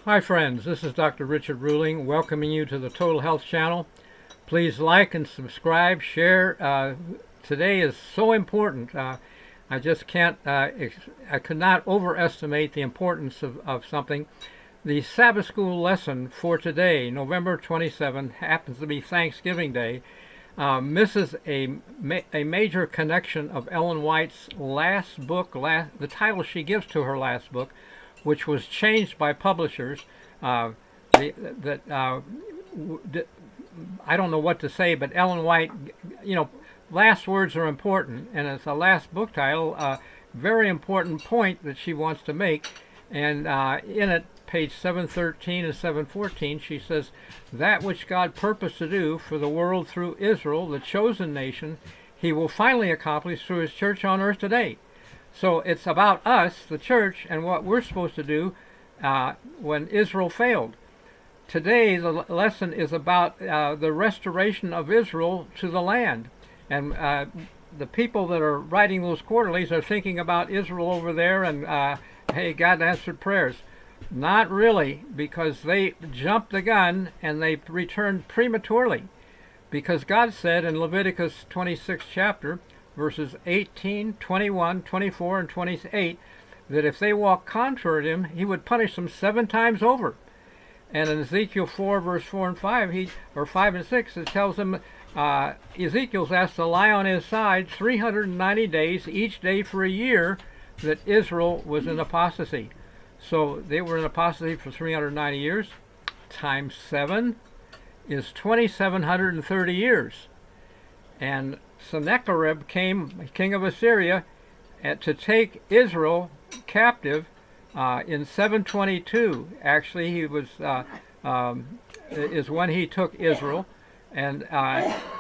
Hi friends, this is Dr. Richard Ruling welcoming you to the Total Health Channel. Please like and subscribe, share. Today is so important. I just can't, I could not overestimate the importance of something. The Sabbath School lesson for today, November 27th, happens to be Thanksgiving Day, misses a major connection of Ellen White's last book, the title she gives to her last book, which was changed by publishers. Uh, that I don't know what to say, but Ellen White, last words are important, and it's a last book title, very important point that she wants to make. And in it, page 713 and 714, she says, "That which God purposed to do for the world through Israel, the chosen nation, he will finally accomplish through his church on earth today." So it's about us, the church, and what we're supposed to do when Israel failed. Today, the lesson is about the restoration of Israel to the land. And the people that are writing those quarterlies are thinking about Israel over there and, hey, God answered prayers. Not really, because they jumped the gun and they returned prematurely. Because God said in Leviticus 26 chapter, verses 18, 21, 24, and 28, that if they walk contrary to him, he would punish them 7 times over. And in Ezekiel 4, verse 4 and 5, 5 and 6, it tells them Ezekiel's asked to lie on his side 390 days, each day for a year, that Israel was in apostasy. So they were in apostasy for 390 years. Times 7 is 2,730 years. And Sennacherib came, king of Assyria, to take Israel captive in 722. Actually, he was is when he took Israel, and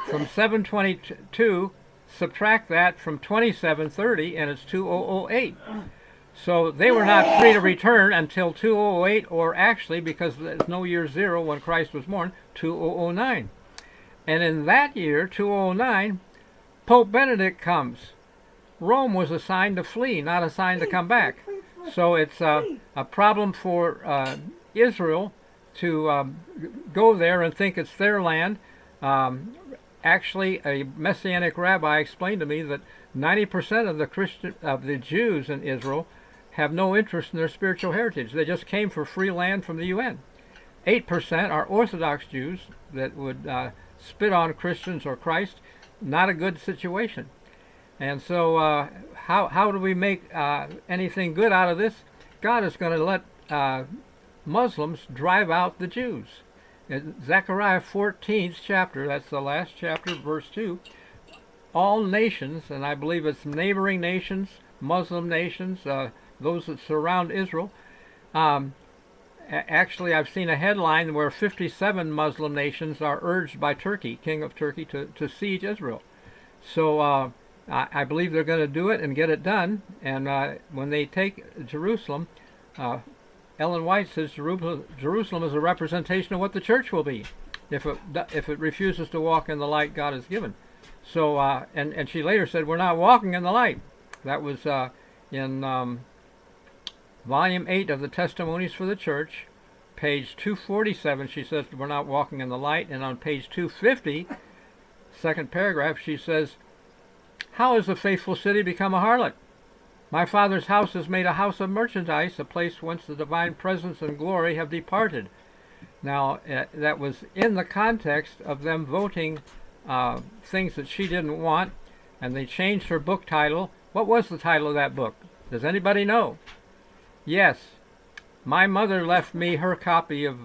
from 722, subtract that from 2730, and it's 2008. So they were not free to return until 2008, or actually, because there's no year zero when Christ was born, 2009. And in that year, 2009, Pope Benedict comes. Rome was assigned to flee, not assigned to come back. So it's a problem for Israel to go there and think it's their land. Actually, a Messianic rabbi explained to me that 90% of the Jews in Israel have no interest in their spiritual heritage. They just came for free land from the UN. 8% are Orthodox Jews that would spit on Christians or Christ. Not a good situation. And so how do we make anything good out of this? God is going to let Muslims drive out the Jews. In Zechariah 14th chapter, that's the last chapter, verse 2, all nations, and I believe it's neighboring nations, Muslim nations, those that surround Israel. Actually, I've seen a headline where 57 Muslim nations are urged by Turkey, king of Turkey, to siege Israel. So I believe they're going to do it and get it done. And when they take Jerusalem, Ellen White says Jerusalem is a representation of what the church will be if it refuses to walk in the light God has given. So and she later said, we're not walking in the light. That was in Volume 8 of the Testimonies for the Church, page 247, she says we're not walking in the light. And on page 250, second paragraph, she says, "How has the faithful city become a harlot? My Father's house is made a house of merchandise, a place whence the divine presence and glory have departed." Now, that was in the context of them voting things that she didn't want, and they changed her book title. What was the title of that book? Does anybody know? Yes, my mother left me her copy of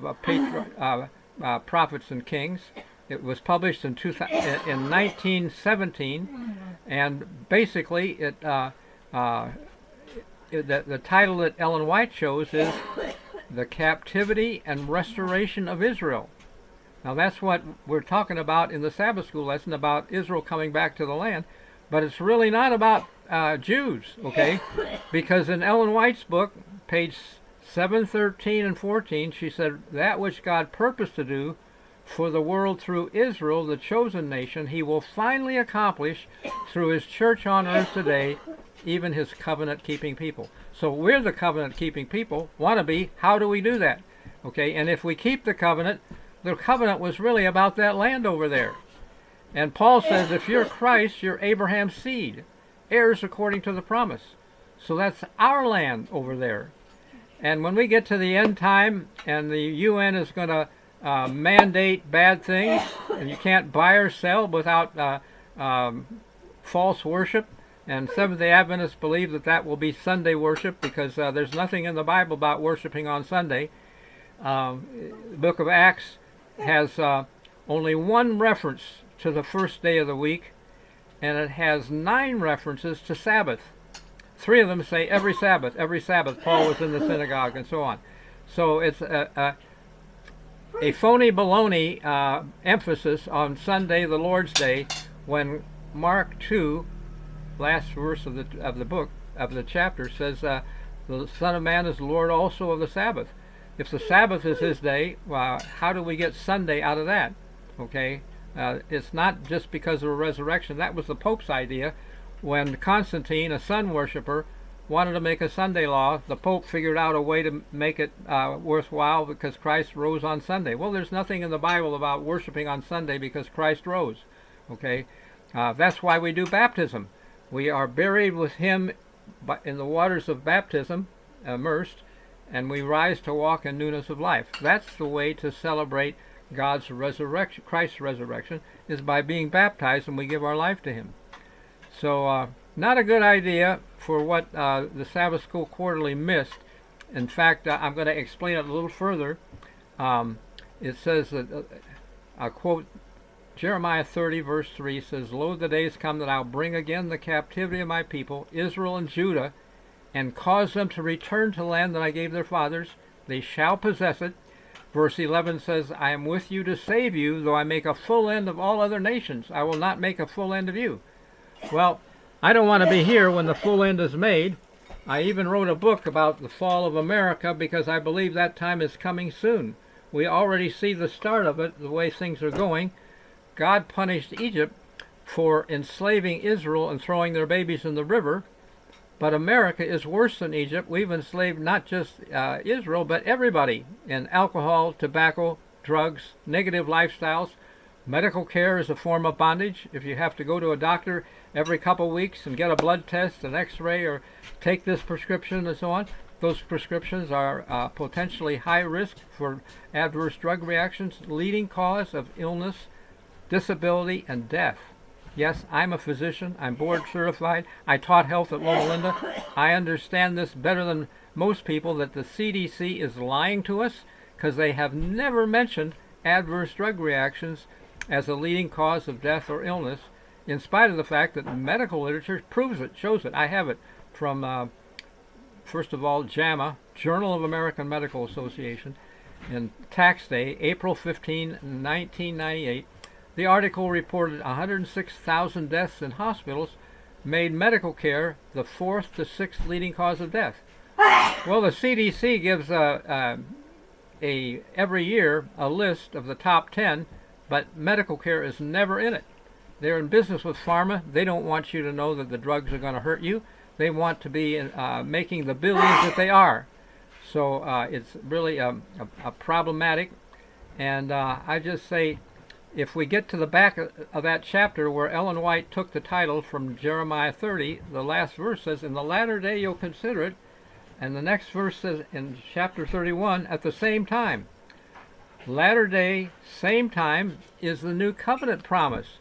Prophets and Kings. It was published in 1917, and basically the title that Ellen White chose is "The Captivity and Restoration of Israel." Now that's what we're talking about in the Sabbath School lesson, about Israel coming back to the land, but it's really not about Jews, okay? Because in Ellen White's book, page 713 and 14, she said, "That which God purposed to do for the world through Israel, the chosen nation, he will finally accomplish through his church on earth today, even his covenant-keeping people." So we're the covenant-keeping people, want to be. How do we do that? Okay, and if we keep the covenant was really about that land over there. And Paul says, if you're Christ, you're Abraham's seed, heirs according to the promise. So that's our land over there. And when we get to the end time, and the UN is going to mandate bad things, and you can't buy or sell without false worship, and Seventh-day Adventists believe that will be Sunday worship, because there's nothing in the Bible about worshiping on Sunday. The book of Acts has only one reference to the first day of the week, and it has 9 references to Sabbath. 3 of them say every Sabbath, Paul was in the synagogue, and so on. So it's a phony baloney emphasis on Sunday, the Lord's Day, when Mark 2, last verse of the book, of the chapter, says the Son of Man is Lord also of the Sabbath. If the Sabbath is his day, how do we get Sunday out of that? Okay, it's not just because of a resurrection. That was the Pope's idea. When Constantine, a sun worshiper, wanted to make a Sunday law, the Pope figured out a way to make it worthwhile, because Christ rose on Sunday. Well, there's nothing in the Bible about worshiping on Sunday because Christ rose. Okay, that's why we do baptism. We are buried with him in the waters of baptism, immersed, and we rise to walk in newness of life. That's the way to celebrate God's resurrection, Christ's resurrection, is by being baptized, and we give our life to him. So not a good idea for what the Sabbath School Quarterly missed. In fact, I'm going to explain it a little further. It says that, I'll quote Jeremiah 30, verse 3, says, Lo, the days come that I'll bring again the captivity of my people, Israel and Judah, and cause them to return to the land that I gave their fathers. They shall possess it. Verse 11 says, I am with you to save you, though I make a full end of all other nations. I will not make a full end of you. Well, I don't want to be here when the full end is made. I even wrote a book about the fall of America, because I believe that time is coming soon. We already see the start of it, the way things are going. God punished Egypt for enslaving Israel and throwing their babies in the river. But America is worse than Egypt. We've enslaved not just Israel, but everybody in alcohol, tobacco, drugs, negative lifestyles. Medical care is a form of bondage. If you have to go to a doctor every couple weeks and get a blood test, an x-ray, or take this prescription and so on, those prescriptions are potentially high risk for adverse drug reactions, leading cause of illness, disability, and death. Yes, I'm a physician. I'm board certified. I taught health at Loma Linda. I understand this better than most people, that the CDC is lying to us, because they have never mentioned adverse drug reactions as a leading cause of death or illness, in spite of the fact that medical literature proves it, shows it. I have it from, first of all, JAMA, Journal of American Medical Association, and Tax Day, April 15, 1998. The article reported 106,000 deaths in hospitals, made medical care the 4th to 6th leading cause of death. Well, the CDC gives every year a list of the top 10, but medical care is never in it. They're in business with pharma. They don't want you to know that the drugs are going to hurt you. They want to be making the billions that they are. So it's really problematic. And I just say, if we get to the back of that chapter where Ellen White took the title from Jeremiah 30, the last verse says, in the latter day you'll consider it. And the next verse says in chapter 31, at the same time. Latter day, same time, is the new covenant promise.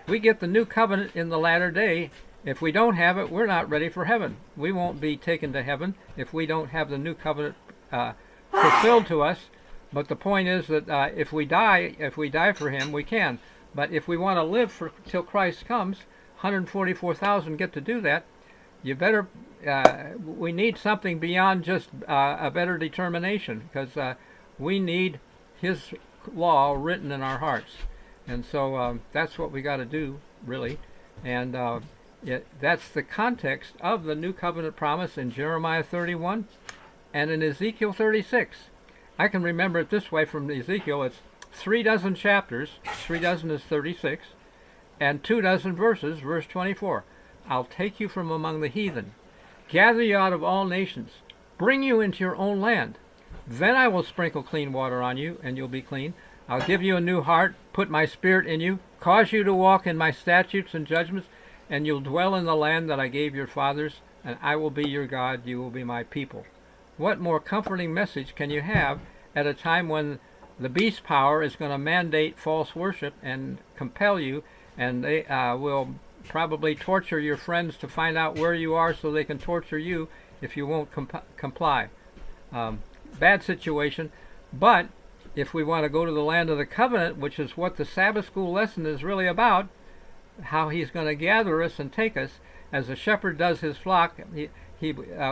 We get the new covenant in the latter day. If we don't have it, we're not ready for heaven. We won't be taken to heaven if we don't have the new covenant fulfilled to us. But the point is that if we die for him, we can. But if we want to live till Christ comes, 144,000 get to do that. You better. We need something beyond just a better determination, because we need his law written in our hearts. And so that's what we got to do, really. And that's the context of the new covenant promise in Jeremiah 31 and in Ezekiel 36. I can remember it this way from Ezekiel. It's 36 chapters, 36 is 36, and 24 verses, verse 24. I'll take you from among the heathen, gather you out of all nations, bring you into your own land. Then I will sprinkle clean water on you, and you'll be clean. I'll give you a new heart, put my spirit in you, cause you to walk in my statutes and judgments, and you'll dwell in the land that I gave your fathers, and I will be your God, you will be my people. What more comforting message can you have at a time when the beast power is going to mandate false worship and compel you, and they will probably torture your friends to find out where you are so they can torture you if you won't comply. Bad situation, but if we want to go to the land of the covenant, which is what the Sabbath school lesson is really about, how he's going to gather us and take us as a shepherd does his flock, we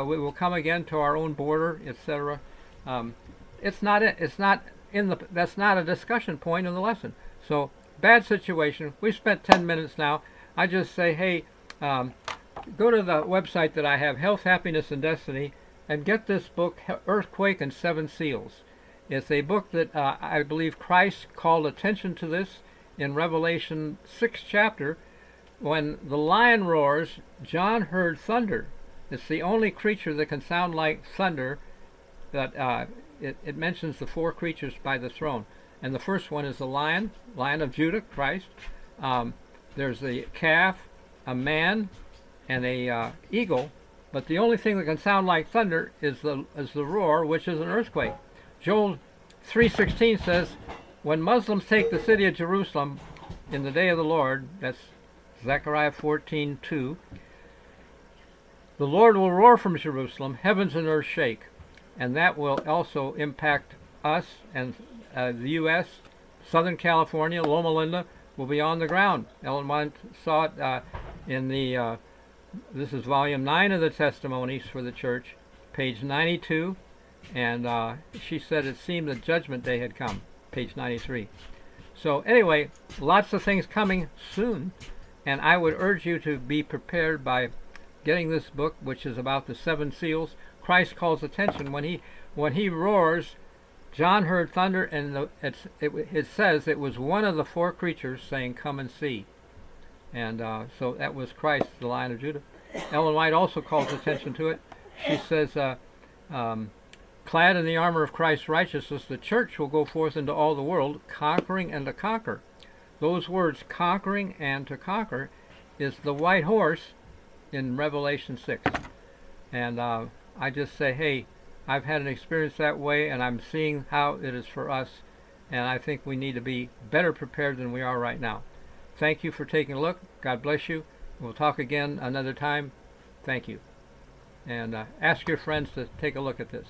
will come again to our own border, etc. That's not a discussion point in the lesson. So bad situation. We spent 10 minutes now. I just say, hey, go to the website that I have, Health, Happiness, and Destiny, and get this book, Earthquake and Seven Seals. It's a book that I believe Christ called attention to this in Revelation 6th chapter. When the lion roars, John heard thunder. It's the only creature that can sound like thunder. That it mentions the four creatures by the throne. And the first one is the lion of Judah, Christ. There's the calf, a man, and a eagle. But the only thing that can sound like thunder is the roar, which is an earthquake. Joel 3:16 says, when Muslims take the city of Jerusalem in the day of the Lord, that's Zechariah 14:2, the Lord will roar from Jerusalem, heavens and earth shake. And that will also impact us and the U.S., Southern California, Loma Linda will be on the ground. Ellen White saw it in the, this is volume 9 of the Testimonies for the Church, page 92, and she said it seemed that Judgment Day had come, page 93. So anyway, lots of things coming soon, and I would urge you to be prepared by getting this book, which is about the seven seals. Christ calls attention when he roars. John heard thunder, and it says it was one of the four creatures saying, "Come and see." And so that was Christ, the Lion of Judah. Ellen White also calls attention to it. She says, clad in the armor of Christ's righteousness, the church will go forth into all the world, conquering and to conquer. Those words, conquering and to conquer, is the white horse in Revelation 6. And I just say, hey, I've had an experience that way, and I'm seeing how it is for us, and I think we need to be better prepared than we are right now. Thank you for taking a look. God bless you. We'll talk again another time. Thank you. And ask your friends to take a look at this.